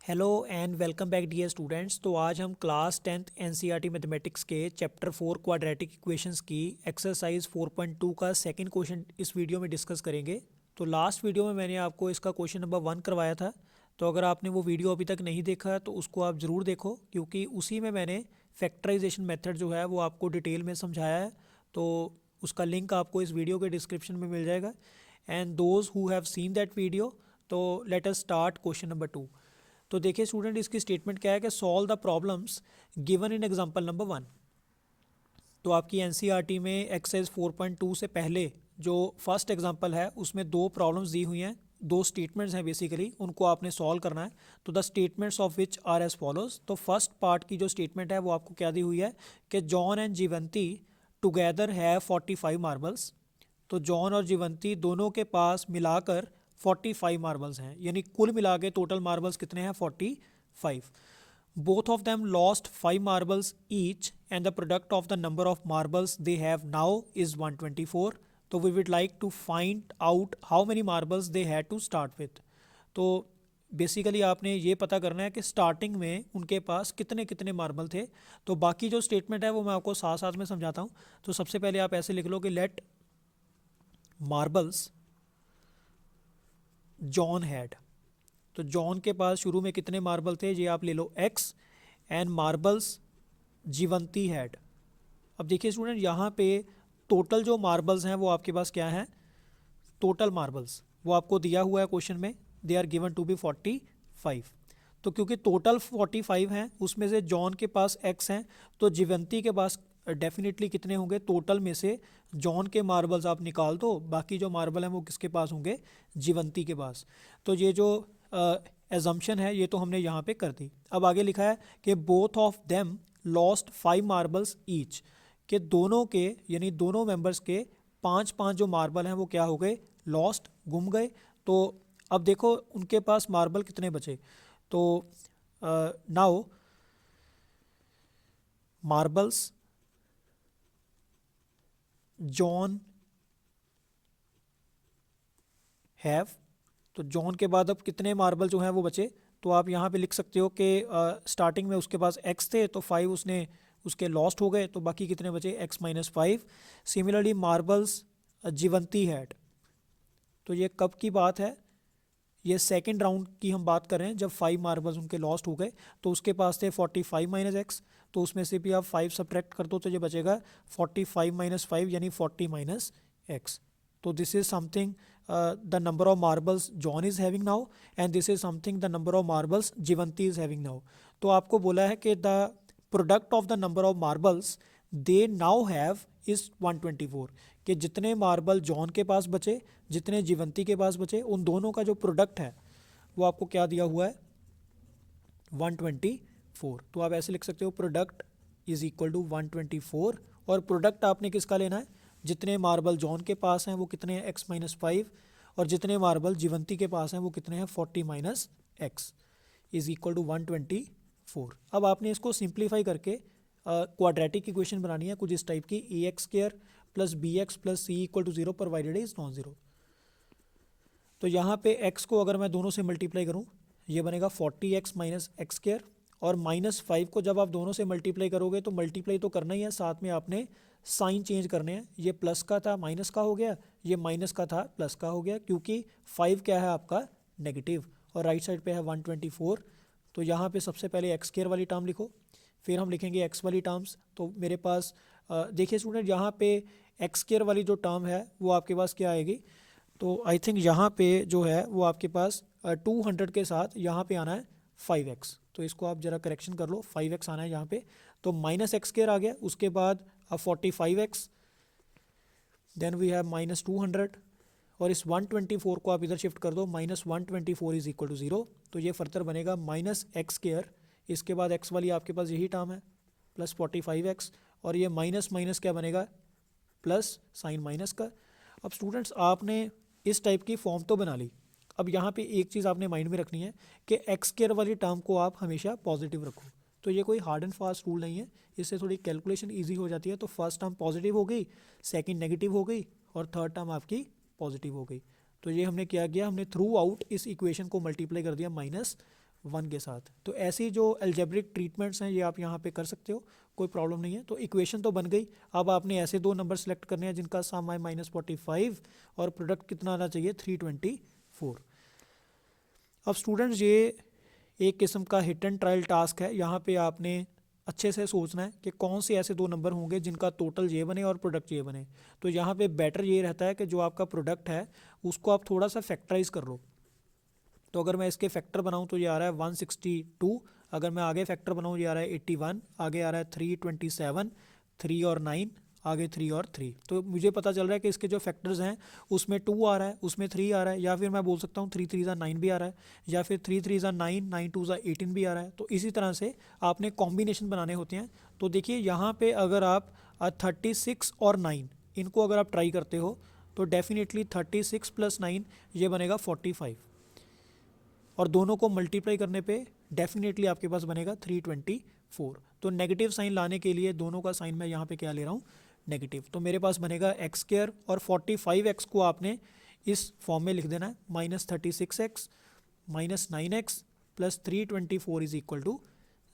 Hello and welcome back dear students. तो आज हम क्लास 10th एनसीईआरटी मैथमेटिक्स के चैप्टर 4 क्वाड्रेटिक इक्वेशंस की एक्सरसाइज 4.2 का सेकंड क्वेश्चन इस वीडियो में डिस्कस करेंगे। तो लास्ट वीडियो में मैंने आपको इसका क्वेश्चन नंबर 1 करवाया था। तो अगर आपने वो वीडियो अभी तक नहीं देखा तो उसको आप ज़रूर देखो, क्योंकि उसी में मैंने फैक्टराइजेशन मेथड जो है वो आपको डिटेल में समझाया है। तो उसका लिंक आपको इस वीडियो के डिस्क्रिप्शन में मिल जाएगा। And those who have seen that video, तो let us start question number 2। तो देखिए स्टूडेंट, इसकी स्टेटमेंट क्या है कि solve the problems given in example number 1। तो आपकी एनसीईआरटी में एक्सरसाइज 4.2 से पहले जो फर्स्ट एग्जांपल है उसमें दो प्रॉब्लम्स दी हुई हैं, दो स्टेटमेंट्स हैं बेसिकली, उनको आपने सॉल्व करना है। तो the statements of which are as follows. तो फर्स्ट पार्ट की जो स्टेटमेंट है वो आपको क्या दी हुई है कि John and Jivanti together have 45 marbles. तो जॉन और जीवंती दोनों के पास मिलाकर 45 मार्बल्स हैं, यानी कुल मिला के टोटल मार्बल्स कितने हैं 45। Both of them lost 5 marbles each and the product of the number of marbles they have now is 124। तो we would like to find out how many marbles they had to start with. तो basically आपने ये पता करना है कि starting में उनके पास कितने कितने मार्बल थे। तो बाकी जो स्टेटमेंट है वो मैं आपको साथ साथ में समझाता हूँ। तो सबसे पहले आप ऐसे लिख लो कि लेट मार्बल्स जॉन हैड। तो जॉन के पास शुरू में कितने मार्बल थे, ये आप ले लो x. And marbles Jivanti had. अब देखिए स्टूडेंट, यहाँ पे टोटल जो मार्बल्स हैं वो आपके पास क्या हैं, टोटल मार्बल्स वो आपको दिया हुआ है क्वेश्चन में, they are given to be 45। तो क्योंकि टोटल 45 हैं उसमें से जॉन के पास एक्स हैं, तो जीवंती के पास डेफिनेटली कितने होंगे, टोटल में से जॉन के मार्बल्स आप निकाल दो, बाकी जो मार्बल हैं वो किसके पास होंगे, जीवंती के पास। तो ये जो एजम्पशन है ये तो हमने यहाँ पे कर दी। अब आगे लिखा है कि both of them lost 5 marbles each, कि दोनों के यानी दोनों मेंबर्स के पाँच पाँच जो मार्बल हैं वो क्या हो गए, लॉस्ट, गुम गए। तो अब देखो उनके पास मार्बल कितने बचे। तो नाउ मार्बल्स जॉन हैव। तो जॉन के बाद अब कितने मार्बल जो हैं वो बचे। तो आप यहाँ पे लिख सकते हो कि स्टार्टिंग में उसके पास एक्स थे तो 5 उसने उसके लॉस्ट हो गए, तो बाकी कितने बचे, x-5। Similarly marbles Jivanti had. तो ये कब की बात है, ये सेकंड राउंड की हम बात कर रहे हैं, जब 5 मार्बल्स उनके लॉस्ट हो गए। तो उसके पास थे 45 माइनस एक्स, तो उसमें से भी आप 5 सब्ट्रैक्ट कर दो तो ये बचेगा 45 माइनस 5 यानी 40 माइनस एक्स। तो this is something the number of marbles John is having now, and this is something the number of marbles Jivanti is having now. तो आपको बोला है कि the product of the number of marbles they now have is 124, कि जितने marble John के पास बचे, जितने जीवंती के पास बचे, उन दोनों का जो प्रोडक्ट है वो आपको क्या दिया हुआ है, 124। तो आप ऐसे लिख सकते हो प्रोडक्ट इज इक्वल टू 124। और प्रोडक्ट आपने किसका लेना है, जितने मार्बल जॉन के पास हैं वो कितने हैं, x-5, और जितने मार्बल जीवंती के पास हैं वो कितने हैं, 40 minus x is equal to 124। अब आपने इसको सिंप्लीफाई करके क्वाड्रेटिक इक्वेशन बनानी है कुछ इस टाइप की, a x square plus b x plus c equal to 0 provided is non zero. तो यहाँ पे x को अगर मैं दोनों से मल्टीप्लाई करूँ, ये बनेगा 40x माइनस एक्स स्क्र, और -5 को जब आप दोनों से मल्टीप्लाई करोगे तो मल्टीप्लाई तो करना ही है, साथ में आपने साइन चेंज करने हैं। ये प्लस का था माइनस का हो गया, ये माइनस का था प्लस का हो गया, क्योंकि 5 क्या है आपका नेगेटिव और राइट साइड पे है 124। तो यहाँ पे सबसे पहले एक्स स्क्र वाली टर्म लिखो, फिर हम लिखेंगे एक्स वाली टर्म्स। तो मेरे पास देखिए स्टूडेंट, यहाँ पे एक्स स्क्र वाली जो टर्म है वो आपके पास क्या आएगी, तो आई थिंक यहाँ पे जो है वो आपके पास 200 के साथ यहाँ पे आना है 5x। तो इसको आप ज़रा करेक्शन कर लो, 5x आना है यहाँ पे। तो माइनस एक्स स्क्र आ गया, उसके बाद 45x, देन वी हैव -200, और इस 124 को आप इधर शिफ्ट कर दो, -124 इज इक्वल टू 0। तो ये फर्दर बनेगा माइनस एक्स स्क्र, इसके बाद x वाली आपके पास यही टर्म है प्लस 45x, और ये माइनस माइनस क्या बनेगा, प्लस साइन माइनस का। अब स्टूडेंट्स आपने इस टाइप की फॉर्म तो बना ली। अब यहाँ पे एक चीज़ आपने माइंड में रखनी है कि एक्स स्क्र वाली टर्म को आप हमेशा पॉजिटिव रखो। तो ये कोई हार्ड एंड फास्ट रूल नहीं है, इससे थोड़ी कैलकुलेशन इजी हो जाती है। तो फर्स्ट टर्म पॉजिटिव हो गई, सेकंड नेगेटिव हो गई, और थर्ड टर्म आपकी पॉजिटिव हो गई। तो ये हमने क्या किया, हमने थ्रू आउट इस इक्वेशन को मल्टीप्लाई कर दिया 1 के साथ। तो ऐसी जो एल्जेब्रिक ट्रीटमेंट्स हैं ये आप यहाँ पे कर सकते हो, कोई प्रॉब्लम नहीं है। तो इक्वेशन तो बन गई। अब आपने ऐसे दो नंबर सेलेक्ट करने हैं जिनका सम है -45 और प्रोडक्ट कितना आना चाहिए 324। अब स्टूडेंट्स ये एक किस्म का हिट एंड ट्रायल टास्क है। यहाँ पे आपने अच्छे से सोचना है कि कौन से ऐसे दो नंबर होंगे जिनका टोटल ये बने और प्रोडक्ट ये बने। तो यहाँ पे बेटर ये रहता है कि जो आपका प्रोडक्ट है उसको आप थोड़ा सा फैक्टराइज कर लो। तो अगर मैं इसके फैक्टर बनाऊँ तो ये आ रहा है 162, अगर मैं आगे फैक्टर बनाऊँ ये आ रहा है 81, आगे आ रहा है 327, 3 और 9, आगे 3 और 3। तो मुझे पता चल रहा है कि इसके जो फैक्टर्स हैं उसमें 2 आ रहा है, उसमें 3 आ रहा है, या फिर मैं बोल सकता हूँ 3 3 9 भी आ रहा है, या फिर 3 3 9, 9 2 18 भी आ रहा है। तो इसी तरह से आपने कॉम्बिनेशन बनाने होते हैं। तो देखिए यहाँ पे अगर आप 36 और 9 इनको अगर आप ट्राई करते हो तो डेफिनेटली 36 + 9 ये बनेगा 45, और दोनों को मल्टीप्लाई करने पे डेफिनेटली आपके पास बनेगा 324। तो नेगेटिव साइन लाने के लिए दोनों का साइन मैं यहाँ पे क्या ले रहा हूँ, नेगेटिव। तो मेरे पास बनेगा x² और 45x को आपने इस फॉर्म में लिख देना है, -36x -9x + 324 is equal to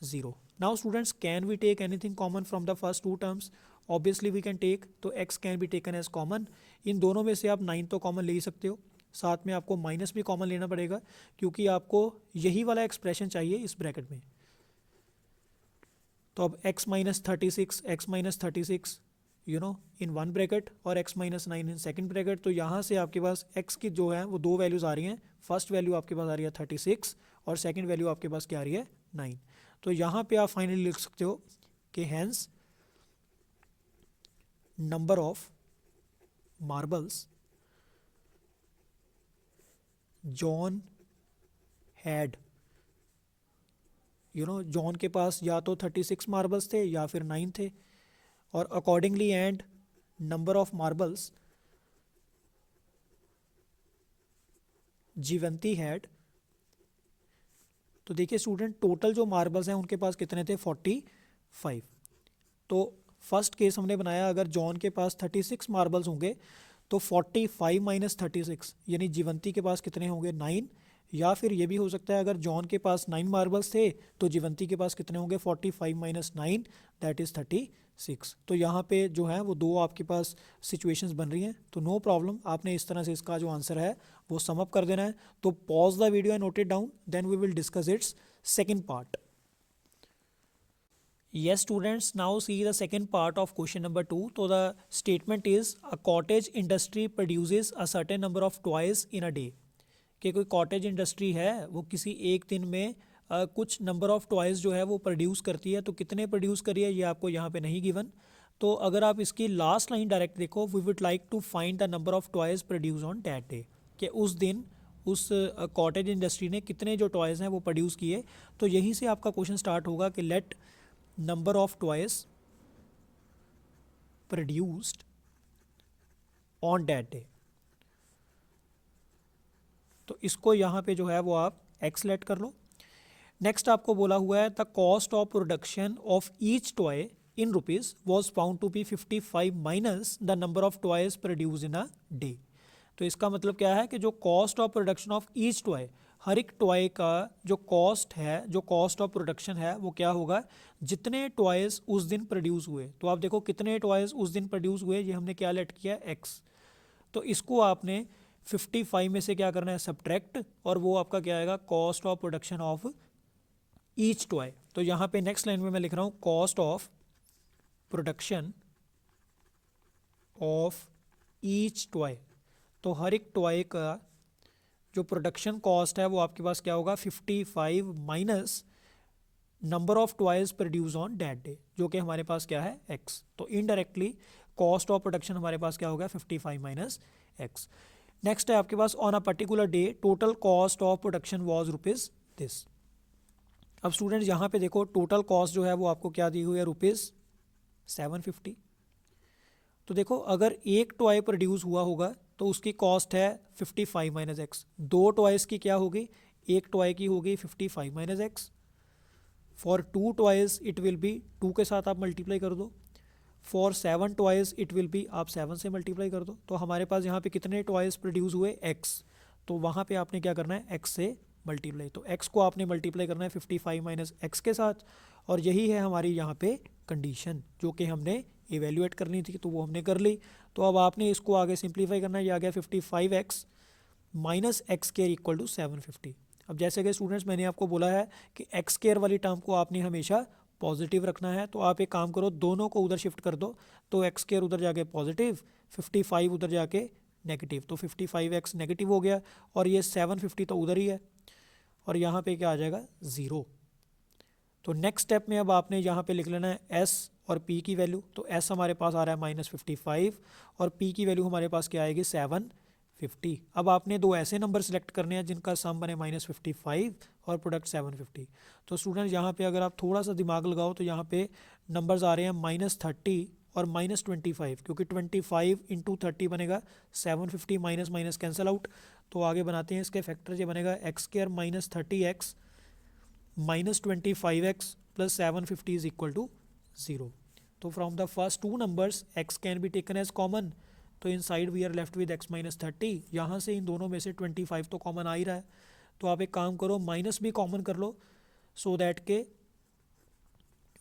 0। Now students, can we take anything common from the first two terms? Obviously we can take. तो x can be taken as common. इन दोनों में से आप 9 तो कॉमन ले ही सकते हो, साथ में आपको माइनस भी कॉमन लेना पड़ेगा क्योंकि आपको यही वाला एक्सप्रेशन चाहिए इस ब्रैकेट में। तो अब x - 36 इन वन ब्रैकेट और x - 9 इन सेकंड ब्रैकेट। तो यहाँ से आपके पास x की जो है वो दो वैल्यूज़ आ रही हैं। फर्स्ट वैल्यू आपके पास आ रही है 36 और सेकंड वैल्यू आपके पास क्या आ रही है 9। तो यहाँ पे आप फाइनली लिख सकते हो कि hence number of marbles John had, John के पास या तो 36 मार्बल्स थे या फिर 9 थे, और accordingly and number of marbles Jivanti had. तो देखिए स्टूडेंट, टोटल जो मार्बल्स हैं उनके पास कितने थे 45। तो फर्स्ट केस हमने बनाया, अगर जॉन के पास 36 मार्बल्स होंगे तो 45 - 36 यानी जीवंती के पास कितने होंगे 9, या फिर ये भी हो सकता है अगर जॉन के पास 9 मार्बल्स थे तो जीवंती के पास कितने होंगे 45 - 9 दैट इज़ 36। तो यहाँ पे जो है वो दो आपके पास सिचुएशंस बन रही हैं। तो नो प्रॉब्लम, आपने इस तरह से इसका जो आंसर है वो सम अप कर देना है। तो pause the video and note it down, then we will discuss its second part. Yes students, now see the second part of question number 2. So the statement is a cottage industry produces a certain number of toys in a day. कि कोई cottage industry है वो किसी एक दिन में कुछ number of toys जो है वो प्रोड्यूस करती है। तो कितने प्रोड्यूस करी है ये आपको यहाँ पे नहीं गिवन। तो अगर आप इसकी लास्ट लाइन डायरेक्ट देखो, we would like to find the number of toys produce on that day, कि उस दिन उस कॉटेज इंडस्ट्री ने कितने जो टॉयज़ हैं वो प्रोड्यूस किए। तो यहीं से आपका क्वेश्चन स्टार्ट होगा कि let number of toys produced on that day. तो इसको यहाँ पे जो है वो आप x लेट कर लो। नेक्स्ट आपको बोला हुआ है the cost of production of each toy in rupees was found to be 55 minus the number of toys produce in a day. तो इसका मतलब क्या है कि जो cost of production of each toy, हर एक टॉय का जो कॉस्ट है, जो कॉस्ट ऑफ प्रोडक्शन है वो क्या होगा, जितने टॉयज़ उस दिन प्रोड्यूस हुए। तो आप देखो कितने टॉयज़ उस दिन प्रोड्यूस हुए, ये हमने क्या लेट किया x। तो इसको आपने 55 में से क्या करना है सब्ट्रैक्ट, और वो आपका क्या आएगा cost of production of each toy. तो यहाँ पे नेक्स्ट लाइन में मैं लिख रहा हूँ cost of production of each toy. तो हर एक टॉय का जो प्रोडक्शन कॉस्ट है वो आपके पास क्या होगा 55 minus number of toys produce on that day, जो कि हमारे पास क्या है x। तो इनडायरेक्टली कॉस्ट ऑफ प्रोडक्शन हमारे पास क्या होगा 55 माइनस x। नेक्स्ट है आपके pass on a particular day total cost of production was rupees this. अब स्टूडेंट्स यहाँ पे देखो टोटल कॉस्ट जो है वो आपको क्या दी हुई है ₹750। तो देखो अगर एक टॉय प्रोड्यूस हुआ होगा तो उसकी कॉस्ट है 55 माइनस x। दो टॉयज़ की क्या होगी, एक टॉय की होगी 55 minus x। For 2 toys it will be 2 के साथ आप मल्टीप्लाई कर दो। For 7 toys it will be आप 7 से मल्टीप्लाई कर दो। तो हमारे पास यहाँ पे कितने टॉयज़ प्रोड्यूस हुए x। तो वहाँ पे आपने क्या करना है x से मल्टीप्लाई, तो x को आपने मल्टीप्लाई करना है 55 माइनस एक्स के साथ, और यही है हमारी यहाँ पे कंडीशन जो कि हमने इवेल्युएट करनी थी, तो वो हमने कर ली। तो अब आपने इसको आगे सिंप्लीफाई करना है, ये आ गया 55x minus x square equal to 750। अब जैसे कि स्टूडेंट्स मैंने आपको बोला है कि एक्स स्क्वायर वाली टर्म को आपने हमेशा पॉजिटिव रखना है, तो आप एक काम करो, दोनों को उधर शिफ्ट कर दो, तो एक्स स्क्वायर उधर जाके पॉजिटिव, 55 उधर जाके नेगेटिव, तो 55x नेगेटिव हो गया, और ये 750 तो उधर ही है, और यहाँ पे क्या आ जाएगा 0। तो नेक्स्ट स्टेप में अब आपने यहाँ पे लिख लेना है s और p की वैल्यू, तो s हमारे पास आ रहा है -55 और p की वैल्यू हमारे पास क्या आएगी 750। अब आपने दो ऐसे नंबर सेलेक्ट करने हैं जिनका सम बने -55 और प्रोडक्ट 750। तो स्टूडेंट यहाँ पे अगर आप थोड़ा सा दिमाग लगाओ तो यहाँ पे नंबर्स आ रहे हैं -30 और -25, क्योंकि 25 इंटू 30 बनेगा 750, माइनस माइनस कैंसिल आउट। तो आगे बनाते हैं इसके फैक्टर, ये बनेगा x square minus 30x minus 25x plus 750 is equal to 0। तो from the first two numbers x can be taken as common, तो inside we are left with x minus 30, यहाँ से इन दोनों में से 25 तो कॉमन आ ही रहा है, तो आप एक काम करो माइनस भी कॉमन कर लो, सो दैट के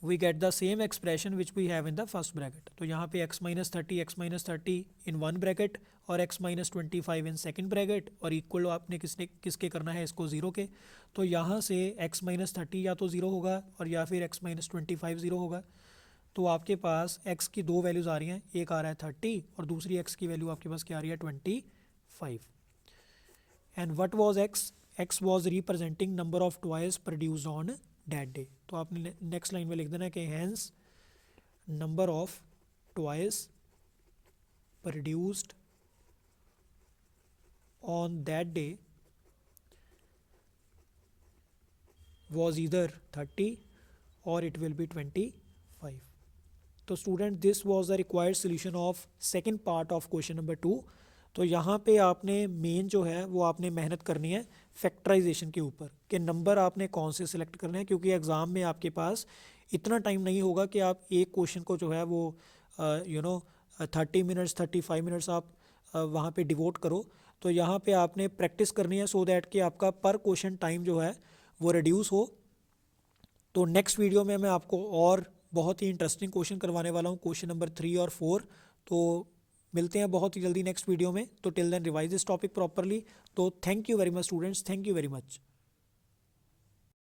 we get the same expression which we have in the first bracket। तो यहाँ पे x minus 30 in one bracket और x minus 25 in second bracket, और इक्वल आपने किसके करना है इसको 0 के। तो यहाँ से x माइनस 30 या तो 0 होगा और या फिर x माइनस 25 0 होगा। तो आपके पास x की दो वैल्यूज़ आ रही हैं, एक आ रहा है 30 और दूसरी x की वैल्यू आपके पास क्या आ रही है 25। And what was x was representing number of toys produced on that day. तो आपने नेक्स्ट लाइन में लिख देना है कि hence number of toys produced on that day was either 30 or it will be 25। तो student this was the required solution of second part of question number 2। तो यहाँ पे आपने मेन जो है वो आपने मेहनत करनी है फैक्टराइजेशन के ऊपर, कि नंबर आपने कौन से सिलेक्ट करने हैं, क्योंकि एग्ज़ाम में आपके पास इतना टाइम नहीं होगा कि आप एक क्वेश्चन को जो है वो 30 मिनट्स 35 मिनट्स आप वहाँ पे डिवोट करो। तो यहाँ पे आपने प्रैक्टिस करनी है, सो दैट कि आपका पर क्वेश्चन टाइम जो है वो रिड्यूस हो। तो नेक्स्ट वीडियो में मैं आपको और बहुत ही इंटरेस्टिंग क्वेश्चन करवाने वाला हूँ, क्वेश्चन नंबर 3 और 4। तो मिलते हैं बहुत ही जल्दी नेक्स्ट वीडियो में। तो till then revise this topic properly. तो thank you very much students, thank you very much.